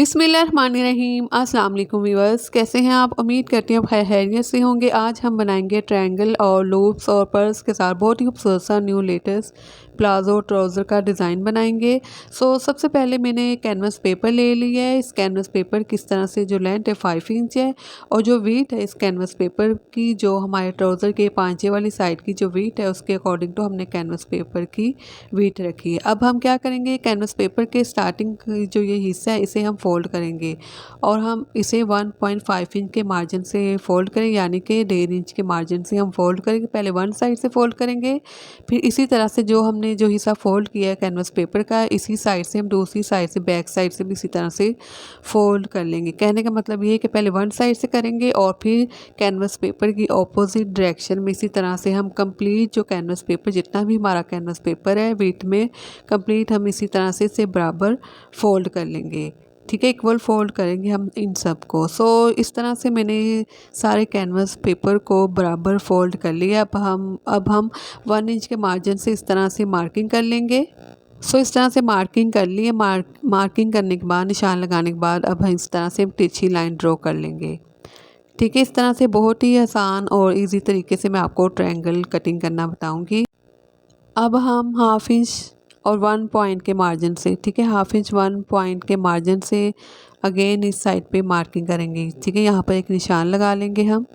बिस्मिल्लाहिर्रहमानिर्रहीम। अस्सलाम वालेकुम व्यूअर्स, कैसे हैं आप? उम्मीद करती हूँ खैरियत से होंगे। आज हम बनाएंगे ट्रायंगल और लूप्स और पर्स के साथ बहुत ही खूबसूरत सा न्यू लेटेस्ट प्लाजो ट्राउज़र का डिज़ाइन बनाएंगे। सबसे पहले मैंने कैनवस पेपर ले लिया है। इस कैनवस पेपर किस तरह से जो लेंथ है 5 इंच है और जो वीट है इस कैनवस पेपर की जो हमारे ट्राउज़र के पांचे वाली साइड की जो वीट है उसके अकॉर्डिंग तो हमने कैनवस पेपर की वीट रखी है। अब हम क्या करेंगे, कैनवस पेपर के स्टार्टिंग जो ये हिस्सा है इसे हम फोल्ड करेंगे और हम इसे 1.5 इंच के मार्जिन से फोल्ड करें, यानी कि 1.5 इंच के मार्जिन से हम फोल्ड करेंगे। पहले वन साइड से फोल्ड करेंगे, फिर इसी तरह से जो हमने जो हिस्सा फोल्ड किया है कैनवस पेपर का इसी साइड से हम दूसरी साइड से बैक साइड से भी इसी तरह से फोल्ड कर लेंगे। कहने का मतलब ये है कि पहले वन साइड से करेंगे और फिर कैनवस पेपर की ऑपोजिट डायरेक्शन में इसी तरह से हम कंप्लीट जो कैनवस पेपर जितना भी हमारा कैनवस पेपर है वेट में कंप्लीट हम इसी तरह से इसे बराबर फोल्ड कर लेंगे। ठीक है, इक्वल फोल्ड करेंगे हम इन सब को। इस तरह से मैंने सारे कैनवस पेपर को बराबर फोल्ड कर लिया। अब हम 1 इंच के मार्जिन से इस तरह से मार्किंग कर लेंगे। इस तरह से मार्किंग कर लिए। मार्किंग करने के बाद निशान लगाने के बाद अब हम इस तरह से तिरछी लाइन ड्रॉ कर लेंगे। ठीक है, इस तरह से बहुत ही आसान और इजी तरीके से मैं आपको ट्रायंगल कटिंग करना बताऊंगी। अब हम हाफ इंच और 1 पॉइंट के मार्जिन से, ठीक है, हाफ इंच 1 पॉइंट के मार्जिन से अगेन इस साइड पे मार्किंग करेंगे। ठीक है, यहाँ पर एक निशान लगा लेंगे हम।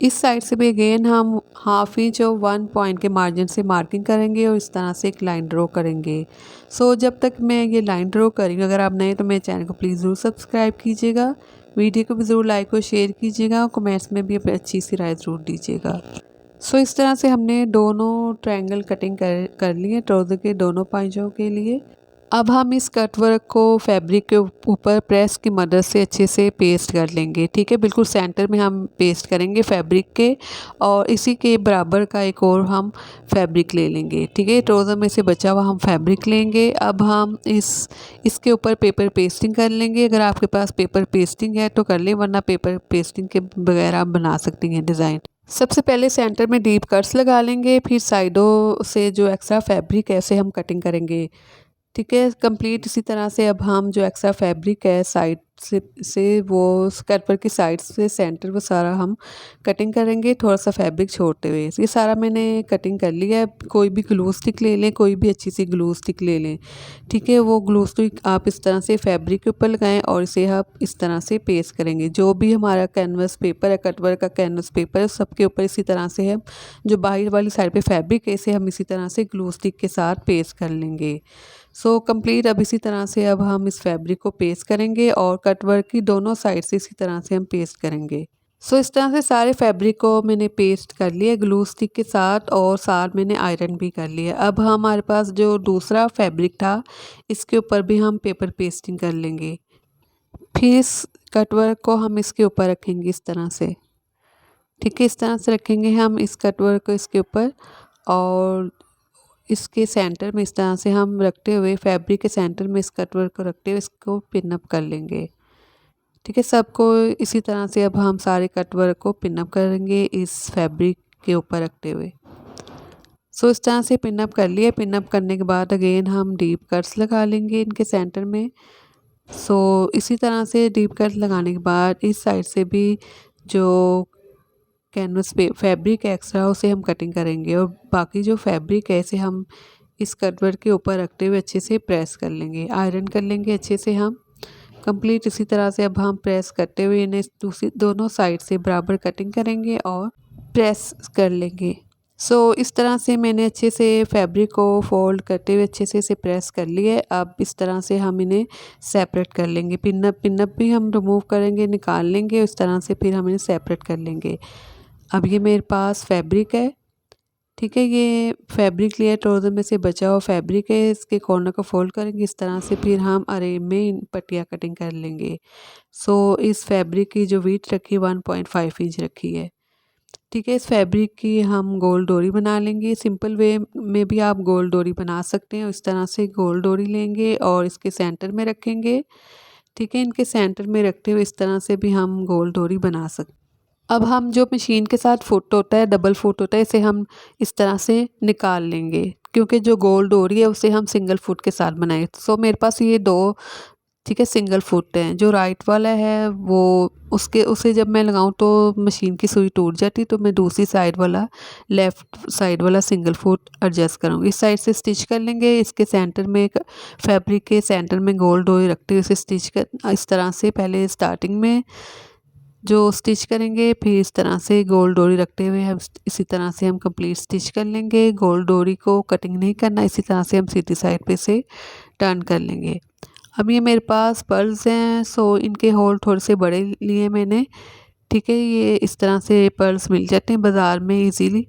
इस साइड से भी अगेन हम हाफ इंच और 1 पॉइंट के मार्जिन से मार्किंग करेंगे और इस तरह से एक लाइन ड्रॉ करेंगे। जब तक मैं ये लाइन ड्रॉ करूँगी, अगर आप नए तो मेरे चैनल को प्लीज़ ज़रूर सब्सक्राइब कीजिएगा, वीडियो को भी ज़रूर लाइक और शेयर कीजिएगा और कमेंट्स में भी अपनी अच्छी सी राय ज़रूर दीजिएगा। इस तरह से हमने दोनों ट्रायंगल कटिंग कर लिए ट्राउज़र के दोनों पांचों के लिए। अब हम इस कट वर्क को फैब्रिक के ऊपर प्रेस की मदद से अच्छे से पेस्ट कर लेंगे। ठीक है, बिल्कुल सेंटर में हम पेस्ट करेंगे फैब्रिक के और इसी के बराबर का एक और हम फैब्रिक ले लेंगे। ठीक है, ट्राउज़र में से बचा हुआ हम फैब्रिक लेंगे। अब हम इसके ऊपर पेपर पेस्टिंग कर लेंगे। अगर आपके पास पेपर पेस्टिंग है तो कर लें, वरना पेपर पेस्टिंग के बगैर आप बना सकती हैं डिज़ाइन। सबसे पहले सेंटर में डीप कट्स लगा लेंगे, फिर साइडों से जो एक्स्ट्रा फैब्रिक है उसे हम कटिंग करेंगे। ठीक है, कंप्लीट इसी तरह से अब हम जो एक्स्ट्रा फैब्रिक है साइड से वो स्कर्ट पर की साइड से सेंटर वो सारा हम कटिंग करेंगे, थोड़ा सा फैब्रिक छोड़ते हुए। ये सारा मैंने कटिंग कर लिया है। कोई भी ग्लू स्टिक ले लें, कोई भी अच्छी सी ग्लू स्टिक ले लें। ठीक है, वो ग्लू स्टिक आप इस तरह से फैब्रिक के ऊपर लगाएं और इसे आप इस तरह से पेस्ट करेंगे। जो भी हमारा कैनवस पेपर है, कटवर्क का कैनवस पेपर है, सबके ऊपर इसी तरह से हम जो बाहर वाली साइड पे फैब्रिक है इसे हम इसी तरह से ग्लू स्टिक के साथ पेस्ट कर लेंगे। कंप्लीट अब इसी तरह से अब हम इस फैब्रिक को पेस्ट करेंगे और कटवर्क की दोनों साइड से इसी तरह से हम पेस्ट करेंगे। इस तरह से सारे फैब्रिक को मैंने पेस्ट कर लिया ग्लू स्टिक के साथ और साथ मैंने आयरन भी कर लिया। अब हमारे पास जो दूसरा फैब्रिक था इसके ऊपर भी हम पेपर पेस्टिंग कर लेंगे। फिर इस कटवर्क को हम इसके ऊपर रखेंगे इस तरह से। ठीक है, इस तरह से रखेंगे हम इस कटवर्क को इसके ऊपर और इसके सेंटर में इस तरह से हम रखते हुए फैब्रिक के सेंटर में इस कटवर्क को रखते हुए इसको पिन अप कर लेंगे। ठीक है, सबको इसी तरह से अब हम सारे कटवर्क को पिन अप करेंगे इस फैब्रिक के ऊपर रखते हुए। इस तरह से पिन अप कर लिए। पिन अप करने के बाद अगेन हम डीप कट्स लगा लेंगे इनके सेंटर में। इसी तरह से डीप कट लगाने के बाद इस साइड से भी जो कैनवस पे फैब्रिक एक्स्ट्रा उसे हम कटिंग करेंगे और बाकी जो फैब्रिक है इसे हम इस कटवर्क के ऊपर रखते हुए अच्छे से प्रेस कर लेंगे, आयरन कर लेंगे अच्छे से हम। कंप्लीट इसी तरह से अब हम प्रेस करते हुए इन्हें दूसरी दोनों साइड से बराबर कटिंग करेंगे और प्रेस कर लेंगे। इस तरह से मैंने अच्छे से फैब्रिक को फोल्ड करते हुए अच्छे से इसे प्रेस कर लिए। अब इस तरह से हम इन्हें सेपरेट कर लेंगे। पिनअप भी हम रिमूव करेंगे, निकाल लेंगे। इस तरह से फिर हम इन्हें सेपरेट कर लेंगे। अब ये मेरे पास फैब्रिक है। ठीक है, ये फैब्रिक लिया ट्राउज़र में से बचा हुआ फैब्रिक है, इसके कॉर्नर को फोल्ड करेंगे इस तरह से, फिर हम अरे में पट्टियाँ कटिंग कर लेंगे। इस फैब्रिक की जो वीथ रखी 1.5 इंच रखी है। ठीक है, इस फैब्रिक की हम गोल डोरी बना लेंगे। सिंपल वे में भी आप गोल डोरी बना सकते हैं। इस तरह से गोल डोरी लेंगे और इसके सेंटर में रखेंगे। ठीक है, इनके सेंटर में रखते हुए इस तरह से भी हम गोल डोरी बना सकते हैं। अब हम जो मशीन के साथ फुट होता है, डबल फुट होता है, इसे हम इस तरह से निकाल लेंगे क्योंकि जो गोल डोरी है उसे हम सिंगल फुट के साथ बनाए। मेरे पास ये दो ठीक है, सिंगल फुट है। जो राइट वाला है वो उसे जब मैं लगाऊँ तो मशीन की सुई टूट जाती, तो मैं दूसरी साइड वाला लेफ़्ट साइड वाला सिंगल फुट एडजस्ट करूँगी। इस साइड से स्टिच कर लेंगे। इसके सेंटर में एक फैब्रिक के सेंटर में गोल डोरी रखते हुए इसे स्टिच कर इस तरह से पहले स्टार्टिंग में जो स्टिच करेंगे, फिर इस तरह से गोल डोरी रखते हुए हम इसी तरह से हम कंप्लीट स्टिच कर लेंगे। गोल डोरी को कटिंग नहीं करना, इसी तरह से हम सीधी साइड पे से टर्न कर लेंगे। अब ये मेरे पास पर्ल्स हैं, सो इनके होल थोड़े से बड़े लिए मैंने। ठीक है, ये इस तरह से पर्ल्स मिल जाते हैं बाज़ार में इजीली।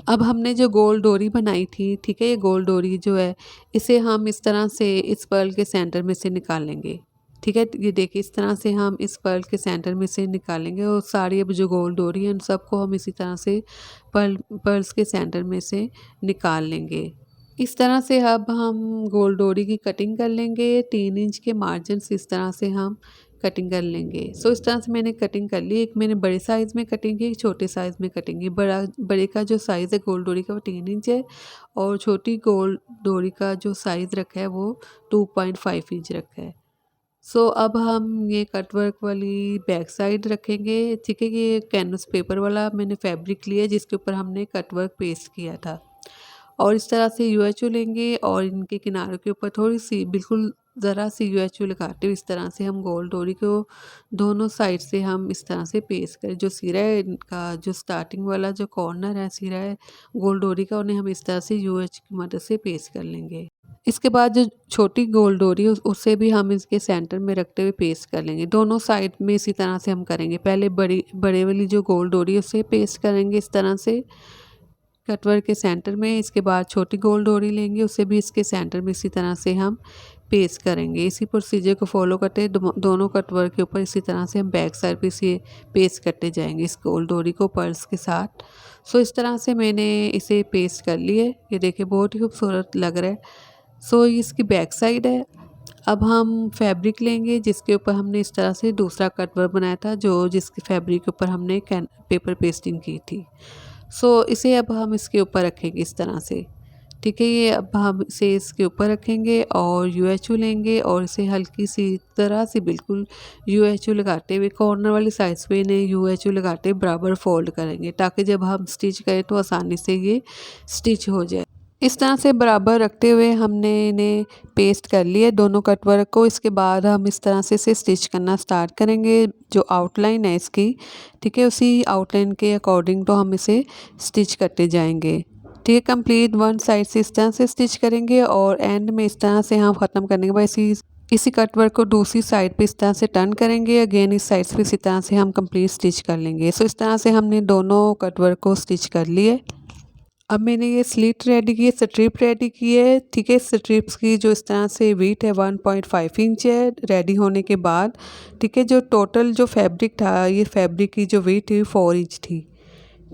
अब हमने जो गोल डोरी बनाई थी, ठीक है, ये गोल डोरी जो है इसे हम इस तरह से इस पर्ल के सेंटर में से निकालेंगे। ठीक है, ये देखिए इस तरह से हम इस पर्ल के सेंटर में से निकालेंगे और सारी अब जो गोल डोरी है उन सबको हम इसी तरह से पर्ल्स के सेंटर में से निकाल लेंगे। इस तरह से अब हम गोल डोरी की कटिंग कर लेंगे। 3 इंच के मार्जिन से इस तरह से हम कटिंग कर लेंगे। सो इस तरह से मैंने कटिंग कर ली। एक मैंने बड़े साइज़ में कटिंग की, एक छोटे साइज़ में कटिंग की। बड़े का जो साइज़ है गोल डोरी का वो 3 इंच है और छोटी गोल डोरी का जो साइज़ रखा है वो 2.5 इंच रखा है। सो अब हम ये कट वर्क वाली बैक साइड रखेंगे। ठीक है, ये कैनवस पेपर वाला मैंने फैब्रिक लिया जिसके ऊपर हमने कट वर्क पेस्ट किया था। और इस तरह से यूएचओ लेंगे और इनके किनारों के ऊपर थोड़ी सी बिल्कुल ज़रा सी यूएचओ लगाते हुए इस तरह से हम गोल डोरी को दोनों साइड से हम इस तरह से पेस्ट करें। जो सिरा है इनका, जो स्टार्टिंग वाला जो कॉर्नर है सिरा है गोल डोरी का, उन्हें हम इस तरह से यूएच की मदद से पेस्ट कर लेंगे। इसके बाद जो छोटी गोल डोरी उसे भी हम इसके सेंटर में रखते हुए पेस्ट कर लेंगे। दोनों साइड में इसी तरह से हम करेंगे। पहले बड़े वाली जो गोल डोरी है उसे पेस्ट करेंगे इस तरह से कटवर्क के सेंटर में। इसके बाद छोटी गोल डोरी लेंगे, उसे भी इसके सेंटर में इसी तरह से हम पेस्ट करेंगे। इसी प्रोसीजर को फॉलो करते दोनों कटवर्क के ऊपर इसी तरह से हम बैक साइड पे इसे पेस्ट करते जाएंगे इस गोल डोरी को पर्स के साथ। सो इस तरह से मैंने इसे पेस्ट कर लिए। ये देखिए बहुत ही खूबसूरत लग रहा है। सो इसकी बैक साइड है। अब हम फैब्रिक लेंगे जिसके ऊपर हमने इस तरह से दूसरा कटवर्क बनाया था, जो जिसके फैब्रिक के ऊपर हमने पेपर पेस्टिंग की थी। सो इसे अब हम इसके ऊपर रखेंगे इस तरह से। ठीक है, ये अब हम इसे इसके ऊपर रखेंगे और यूएचओ लेंगे और इसे हल्की सी तरह से बिल्कुल यूएचओ लगाते हुए कॉर्नर वाली साइड पे इन्हें यूएचओ लगाते हुए बराबर फोल्ड करेंगे ताकि जब हम स्टिच करें तो आसानी से ये स्टिच हो जाए। इस तरह से बराबर रखते हुए हमने इन्हें पेस्ट कर लिया दोनों कटवर्क को। इसके बाद हम इस तरह से इसे स्टिच करना स्टार्ट करेंगे। जो आउटलाइन है इसकी, ठीक है, उसी आउटलाइन के अकॉर्डिंग तो हम इसे स्टिच करते जाएंगे। ठीक है, कंप्लीट वन साइड से इस तरह से स्टिच करेंगे और एंड में इस तरह से हम ख़त्म करने के बाद इसी कटवर्क को दूसरी साइड पे इस तरह से टर्न करेंगे। अगेन इस साइड पे इसी तरह से हम कंप्लीट स्टिच कर लेंगे। सो इस तरह से हमने दोनों कटवर्क को स्टिच कर लिए। अब मैंने ये स्लिट रेडी की है, स्ट्रिप रेडी की है। ठीक है, स्ट्रिप्स की जो इस तरह से वीट है 1.5 इंच है रेडी होने के बाद। ठीक है, जो टोटल जो फैब्रिक था, ये फैब्रिक की जो वीट थी 4 इंच थी।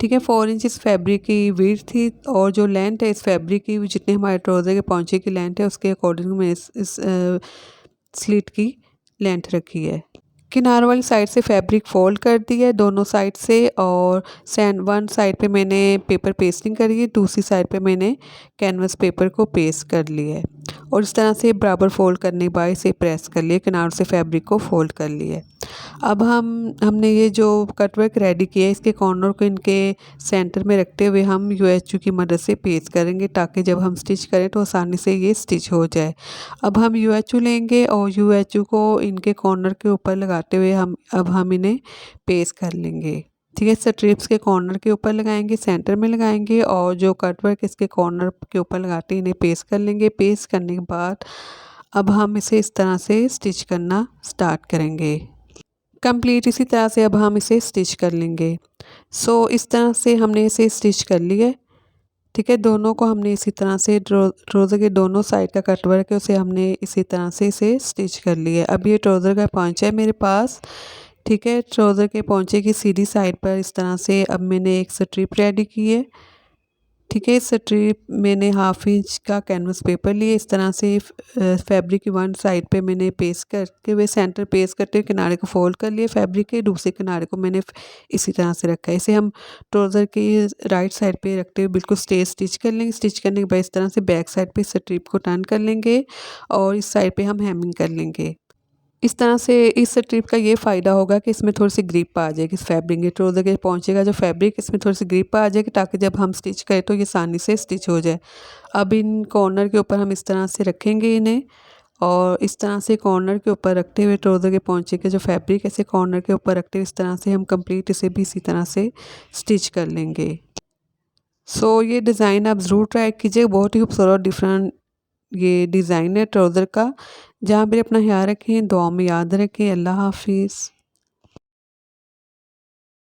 ठीक है, 4 इंच इस फैब्रिक की वीट थी और जो लेंथ है इस फैब्रिक की, जितने हमारे ट्राउज़र के पौंचे की लेंथ है उसके अकॉर्डिंग में इस स्लिट की लेंथ रखी है। किनार वाली साइड से फैब्रिक फोल्ड कर दिया है दोनों साइड से और वन साइड पे मैंने पेपर पेस्टिंग करी है, दूसरी साइड पे मैंने कैनवस पेपर को पेस्ट कर लिया है और इस तरह से बराबर फोल्ड करने के बाद इसे प्रेस कर लिया, किनारों से फैब्रिक को फोल्ड कर लिया है। अब हमने ये जो कटवर्क रेडी किया है इसके कॉर्नर को इनके सेंटर में रखते हुए हम यूएचओ की मदद से पेस्ट करेंगे ताकि जब हम स्टिच करें तो आसानी से ये स्टिच हो जाए। अब हम यूएचओ लेंगे और यूएचओ को इनके कॉर्नर के ऊपर लगाते हुए हम इन्हें पेस्ट कर लेंगे। ठीक है, स्ट्रिप्स के कॉर्नर के ऊपर लगाएंगे, सेंटर में लगाएंगे और जो कटवर्क इसके कॉर्नर के ऊपर लगाते हैं इन्हें पेस्ट कर लेंगे। पेस्ट करने के बाद अब हम इसे इस तरह से स्टिच करना स्टार्ट करेंगे। कंप्लीट इसी तरह से अब हम इसे स्टिच कर लेंगे। सो इस तरह से हमने इसे स्टिच कर लिया। ठीक है, दोनों को हमने इसी तरह से ट्राउज़र के दोनों साइड का कटवर्क है उसे हमने इसी तरह से इसे स्टिच कर लिया। अब ये ट्राउज़र का पौंचा है मेरे पास। ठीक है, ट्राउज़र के पौंचे की सीधी साइड पर इस तरह से अब मैंने एक स्ट्रिप रेडी की है। ठीक है, इस स्ट्रिप मैंने 1/2 इंच का कैनवस पेपर लिए, इस तरह से फैब्रिक की वन साइड पे मैंने पेस्ट करके हुए सेंटर पेस्ट करते हुए किनारे को फोल्ड कर लिए फैब्रिक के, दूसरे किनारे को मैंने इसी तरह से रखा है। इसे हम ट्राउज़र की राइट साइड पे रखते हुए बिल्कुल स्टिच कर लेंगे। स्टिच करने के बाद इस तरह से बैक साइड पे स्ट्रिप को टर्न कर लेंगे और इस साइड पे हम हेमिंग कर लेंगे। इस तरह से इस स्ट्रिप का ये फ़ायदा होगा कि इसमें थोड़ी सी ग्रिप आ जाएगी इस फैब्रिक के ट्राउज़र के पहुँचेगा जो फैब्रिक इसमें थोड़ी सी ग्रिप आ जाएगी ताकि जब हम स्टिच करें तो ये आसानी से स्टिच हो जाए। अब इन कॉर्नर के ऊपर हम इस तरह से रखेंगे इन्हें और इस तरह से कॉर्नर के ऊपर रखते हुए ट्राउज़र के पहुँचे के जो फैब्रिक ऐसे कॉर्नर के ऊपर रखते हुए इस तरह से हम कंप्लीट इसे भी इसी तरह से स्टिच कर लेंगे। ये डिज़ाइन आप ज़रूर ट्राई कीजिए, बहुत ही खूबसूरत डिफरेंट ये डिज़ाइन है ट्राउज़र का। जहाँ भी अपना ख्याल रखें, दुआ में याद रखें। अल्लाह हाफ़िज़।